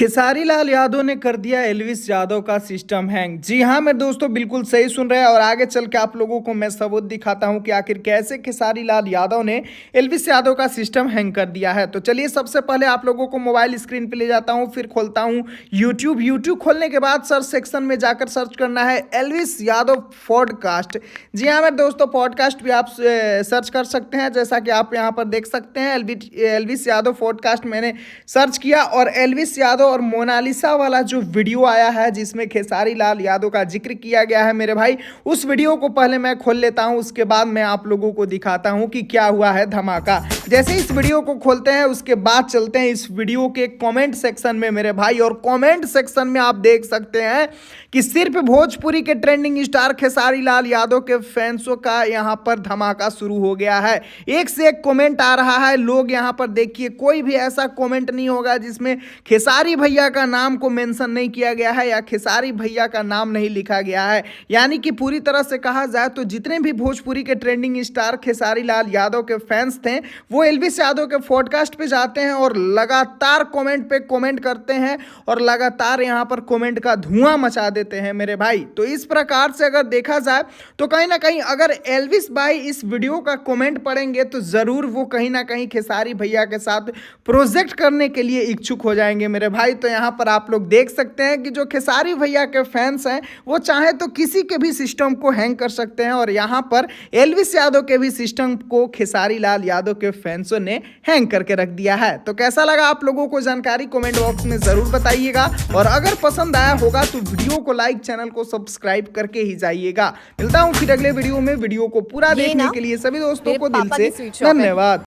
खेसारी लाल यादव ने कर दिया एल्विस यादव का सिस्टम हैंग। जी हाँ मेरे दोस्तों, बिल्कुल सही सुन रहे हैं। और आगे चल के आप लोगों को मैं सबूत दिखाता हूं कि आखिर कैसे खेसारी लाल यादव ने एल्विस यादव का सिस्टम हैंग कर दिया है। तो चलिए सबसे पहले आप लोगों को मोबाइल स्क्रीन पे ले जाता हूं, फिर खोलता हूं यूट्यूब खोलने के बाद सर्च सेक्शन में जाकर सर्च करना है एल्विस यादव पॉडकास्ट। जी हाँ मेरे दोस्तों, पॉडकास्ट भी आप सर्च कर सकते हैं, जैसा कि आप यहाँ पर देख सकते हैं एल्विस यादव पॉडकास्ट मैंने सर्च किया और एल्विस यादव और मोनालिसा वाला जो वीडियो आया है जिसमें खेसारी लाल यादव का जिक्र किया गया है मेरे भाई, उस वीडियो को पहले मैं खोल लेता हूं, उसके बाद मैं आप लोगों को दिखाता हूं कि क्या हुआ है धमाका। जैसे इस वीडियो को खोलते हैं उसके बाद चलते हैं इस वीडियो के कमेंट सेक्शन में मेरे भाई। और कमेंट सेक्शन में आप देख सकते हैं कि सिर्फ भोजपुरी के ट्रेंडिंग स्टार खेसारी लाल यादव के फैंसों का यहां पर धमाका शुरू हो गया है। एक से एक कमेंट आ रहा है। लोग यहां पर देखिए, कोई भी ऐसा कमेंट नहीं होगा जिसमें खेसारी भैया का नाम को मेंशन नहीं किया गया है या खेसारी भैया का नाम नहीं लिखा गया है। यानी कि पूरी तरह से कहा जाए तो जितने भी भोजपुरी के ट्रेंडिंग स्टार खेसारी लाल यादव के फैंस थे वो एल्विस यादव के पॉडकास्ट पे जाते हैं और लगातार कमेंट पे कमेंट करते हैं और लगातार यहां पर कमेंट का धुआं मचा देते हैं मेरे भाई। तो इस प्रकार से अगर देखा जाए तो कहीं ना कहीं अगर एल्विस भाई इस वीडियो का कमेंट पढ़ेंगे तो जरूर वो कहीं ना कहीं खेसारी भैया के साथ प्रोजेक्ट करने के लिए इच्छुक हो जाएंगे मेरे भाई। तो यहाँ पर आप लोग देख सकते हैं कि जो खेसारी भैया के फैंस हैं वो चाहे तो किसी के भी सिस्टम को हैंग कर सकते हैं और यहाँ पर एल्विस यादव के भी सिस्टम को खेसारी लाल यादव के फैंसों ने हैंग करके रख दिया है। तो कैसा लगा आप लोगों को जानकारी कमेंट बॉक्स में जरूर बताइएगा और अगर पसंद आया होगा तो वीडियो को लाइक, चैनल को सब्सक्राइब करके ही जाइएगा। मिलता हूँ फिर अगले वीडियो में। वीडियो को पूरा देखने के लिए सभी दोस्तों को दिल से धन्यवाद।